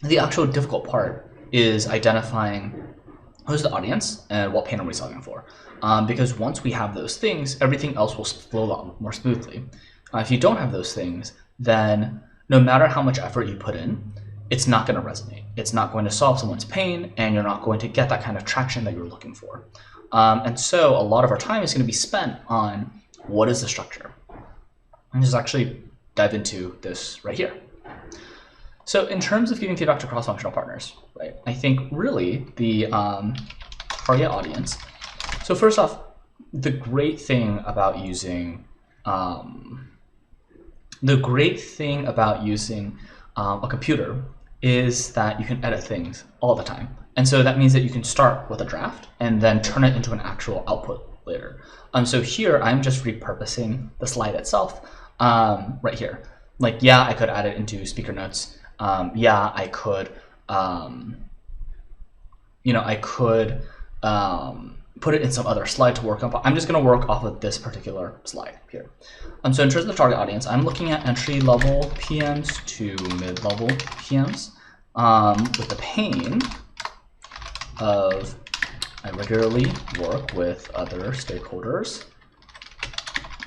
The actual difficult part is identifying who's the audience and what pain are we solving for. Because once we have those things, everything else will flow a lot more smoothly. If you don't have those things, then no matter how much effort you put in, it's not going to resonate. It's not going to solve someone's pain, and you're not going to get that kind of traction that you're looking for. And so a lot of our time is going to be spent on what is the structure. And just actually dive into this right here. So in terms of giving feedback to cross-functional partners, right, I think really the target audience. So first off, the great thing about using a computer is that you can edit things all the time. And so that means that you can start with a draft and then turn it into an actual output later. So here I'm just repurposing the slide itself right here. Like, yeah, I could add it into speaker notes. Yeah, I could, put it in some other slide to work on, but I'm just going to work off of this particular slide here. So in terms of the target audience, I'm looking at entry-level PMs to mid-level PMs with the pain of I regularly work with other stakeholders,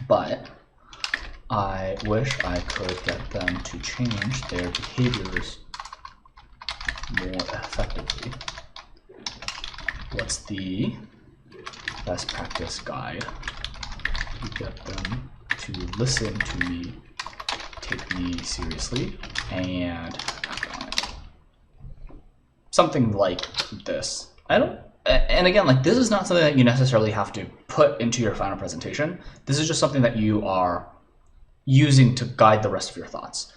but I wish I could get them to change their behaviors more effectively. What's the best practice guide to get them to listen to me, take me seriously, and act on it? Something like this. And again, like, this is not something that you necessarily have to put into your final presentation. This is just something that you are using to guide the rest of your thoughts.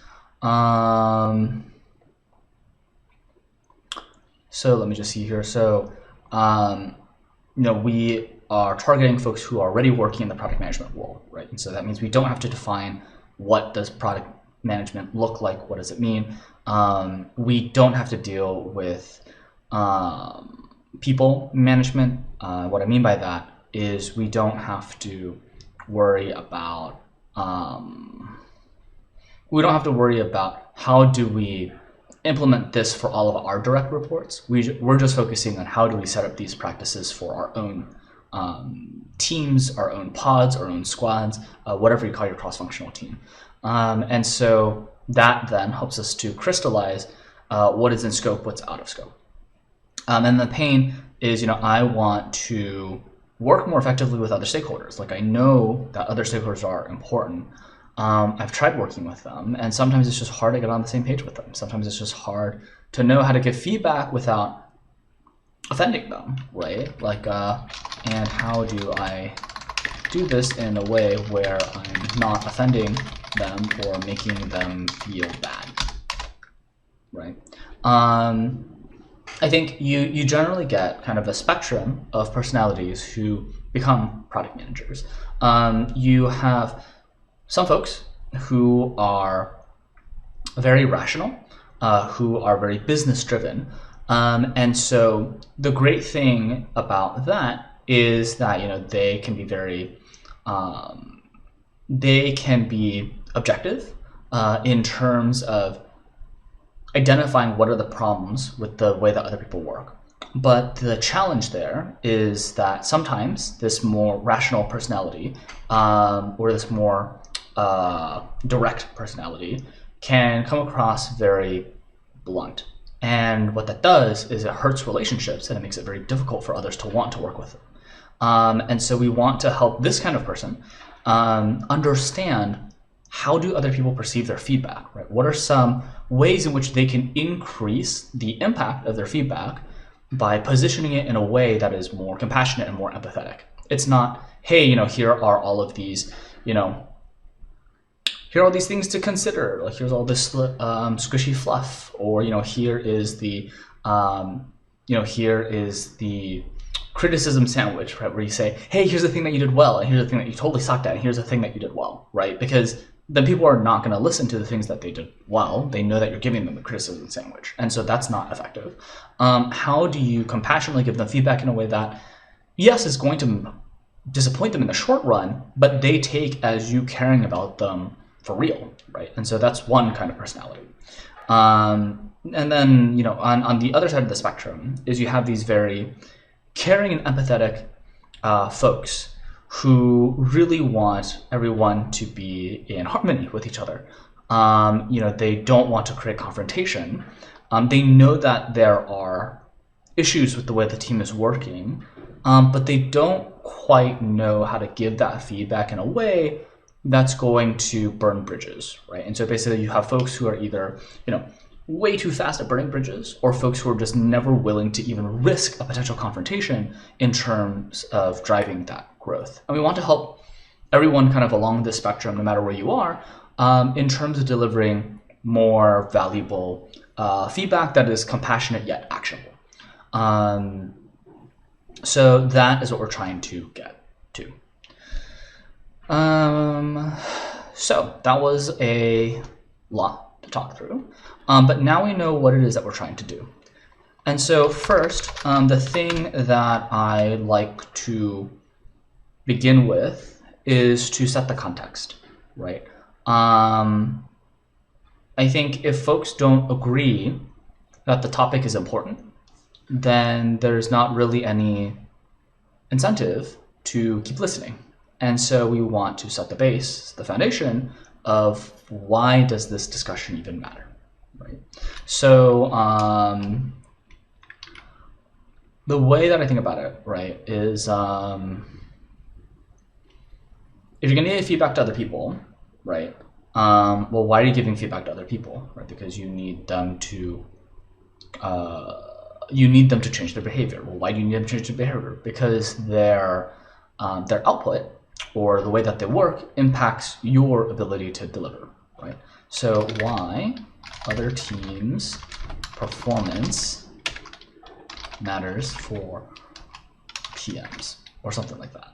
So let me just see here. So, we are targeting folks who are already working in the product management role, right? And so that means we don't have to define what does product management look like, what does it mean. We don't have to deal with people management. What I mean by that is we don't have to worry about how do we implement this for all of our direct reports. We're just focusing on how do we set up these practices for our own teams, our own pods, our own squads, whatever you call your cross-functional team. And so that then helps us to crystallize what is in scope, what's out of scope. And the pain is, I want to work more effectively with other stakeholders. Like, I know that other stakeholders are important. I've tried working with them, and sometimes it's just hard to get on the same page with them. Sometimes it's just hard to know how to give feedback without offending them, right? Like, and how do I do this in a way where I'm not offending them or making them feel bad, right? I think you generally get kind of a spectrum of personalities who become product managers. You have some folks who are very rational, who are very business driven. And so the great thing about that is that, they can be very, they can be objective in terms of identifying what are the problems with the way that other people work. But the challenge there is that sometimes this more rational personality or this more direct personality can come across very blunt. And what that does is it hurts relationships and it makes it very difficult for others to want to work with them. And so we want to help this kind of person understand how do other people perceive their feedback, right? What are some ways in which they can increase the impact of their feedback by positioning it in a way that is more compassionate and more empathetic? It's not, hey, here are all of these, here are all these things to consider. Like, here's all this squishy fluff, or here is the, here is the criticism sandwich, right? Where you say, hey, here's the thing that you did well, and here's the thing that you totally sucked at, and here's the thing that you did well, right? Because then people are not going to listen to the things that they did well. They know that you're giving them the criticism sandwich, and so that's not effective. How do you compassionately give them feedback in a way that, yes, is going to disappoint them in the short run, but they take as you caring about them for real, right? And so that's one kind of personality. And then, on the other side of the spectrum is you have these very caring and empathetic folks who really want everyone to be in harmony with each other. They don't want to create confrontation. They know that there are issues with the way the team is working, but they don't quite know how to give that feedback in a way that's going to burn bridges, right? And so basically you have folks who are either, way too fast at burning bridges, or folks who are just never willing to even risk a potential confrontation in terms of driving that growth. And we want to help everyone kind of along this spectrum, no matter where you are, in terms of delivering more valuable feedback that is compassionate yet actionable. So that is what we're trying to get to. So that was a lot to talk through, but now we know what it is that we're trying to do. And so first, the thing that I like to begin with is to set the context, right? I think if folks don't agree that the topic is important, then there's not really any incentive to keep listening. And so we want to set the base, the foundation of why does this discussion even matter, right? So the way that I think about it, right, is if you're going to give feedback to other people, right, well, why are you giving feedback to other people, right? Because you need them to change their behavior. Well, why do you need them to change their behavior? Because their output or the way that they work impacts your ability to deliver, right? So why other teams' performance matters for PMs or something like that.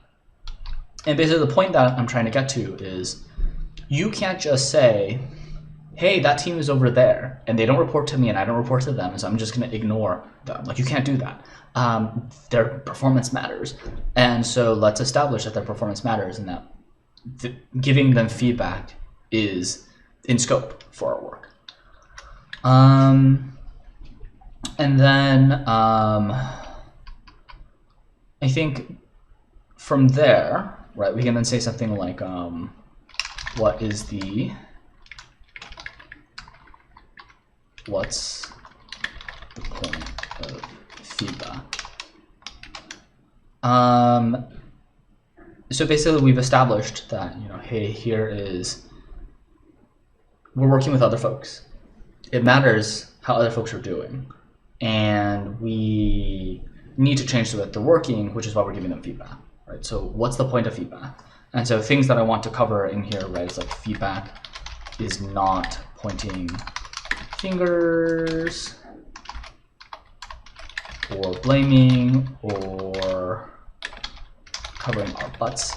And basically the point that I'm trying to get to is you can't just say, hey, that team is over there and they don't report to me and I don't report to them, and so I'm just going to ignore them. Like, you can't do that. Their performance matters. And so let's establish that their performance matters and that giving them feedback is in scope for our work. And then I think from there, right, we can then say something like, what's the point of feedback? So basically we've established that, hey, we're working with other folks. It matters how other folks are doing, and we need to change the way that they're working, which is why we're giving them feedback, right? So what's the point of feedback? And so things that I want to cover in here, right, is like feedback is not pointing fingers or blaming or covering our butts.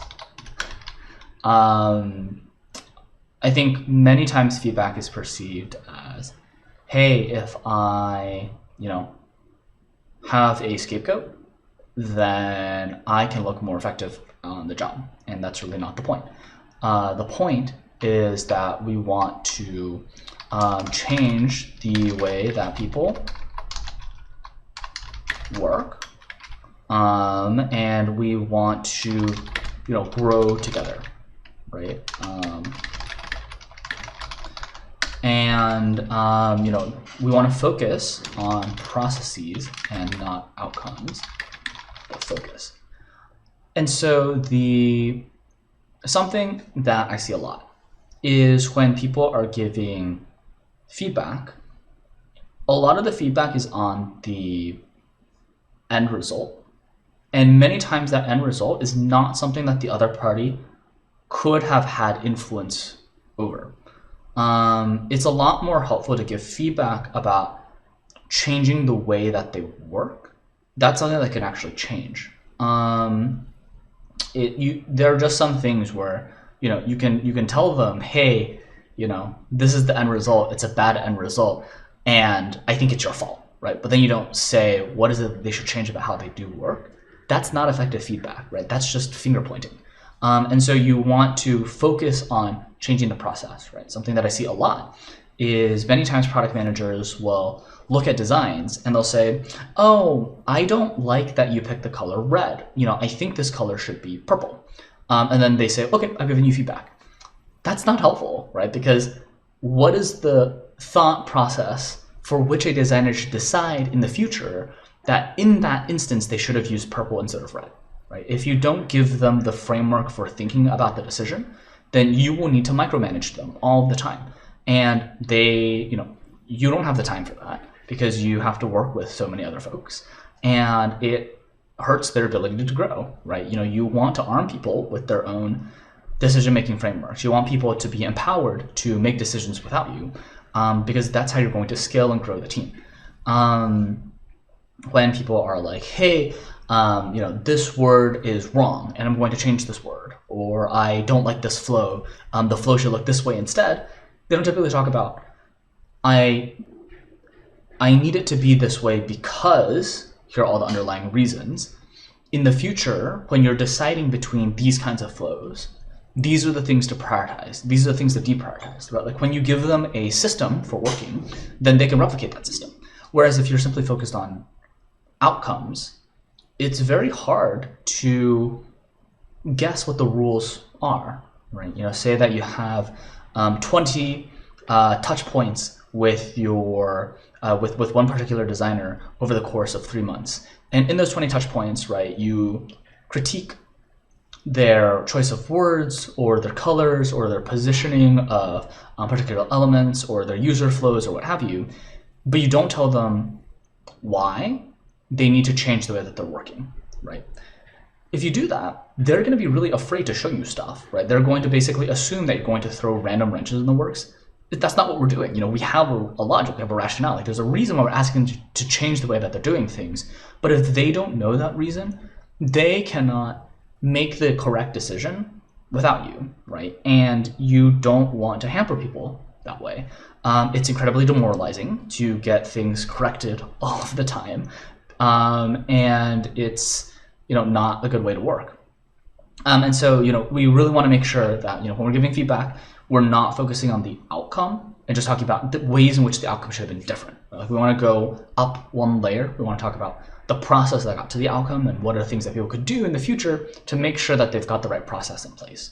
I think many times feedback is perceived as, hey, if I, have a scapegoat, then I can look more effective on the job. And that's really not the point. The point is that we want to change the way that people work, and we want to, grow together, right? We want to focus on processes and not outcomes, but focus. And so something that I see a lot is when people are giving feedback, a lot of the feedback is on the end result. And many times that end result is not something that the other party could have had influence over. It's a lot more helpful to give feedback about changing the way that they work. That's something that can actually change. There are just some things where you can tell them, hey, this is the end result. It's a bad end result, and I think it's your fault, right? But then you don't say what is it they should change about how they do work. That's not effective feedback, right? That's just finger pointing. And so you want to focus on changing the process, right? Something that I see a lot is many times product managers will look at designs and they'll say, oh, I don't like that you picked the color red. I think this color should be purple. And then they say, okay, I've given you feedback. That's not helpful, right? Because what is the thought process for which a designer should decide in the future that in that instance they should have used purple instead of red, right? If you don't give them the framework for thinking about the decision, then you will need to micromanage them all the time. And you don't have the time for that because you have to work with so many other folks. And it hurts their ability to grow, right? You want to arm people with their own decision-making frameworks. You want people to be empowered to make decisions without you, because that's how you're going to scale and grow the team. When people are like, hey, this word is wrong and I'm going to change this word, or I don't like this flow, the flow should look this way instead, they don't typically talk about, I need it to be this way because here are all the underlying reasons. In the future, when you're deciding between these kinds of flows, these are the things to prioritize. These are the things to deprioritize, right? Like when you give them a system for working, then they can replicate that system. Whereas if you're simply focused on outcomes, it's very hard to guess what the rules are, right? Say that you have 20 touch points with your with one particular designer over the course of 3 months, and in those 20 touch points, right, you critique their choice of words or their colors or their positioning of particular elements or their user flows or what have you, but you don't tell them why they need to change the way that they're working, right? If you do that, they're going to be really afraid to show you stuff, right? They're going to basically assume that you're going to throw random wrenches in the works. That's not what we're doing. We have a logic, we have a rationale. Like there's a reason why we're asking them to change the way that they're doing things. But if they don't know that reason, they cannot make the correct decision without you, right? And you don't want to hamper people that way. It's incredibly demoralizing to get things corrected all of the time. And it's not a good way to work. And so we really want to make sure that when we're giving feedback, we're not focusing on the outcome and just talking about the ways in which the outcome should have been different. Like we want to go up one layer. We want to talk about the process that got to the outcome and what are things that people could do in the future to make sure that they've got the right process in place.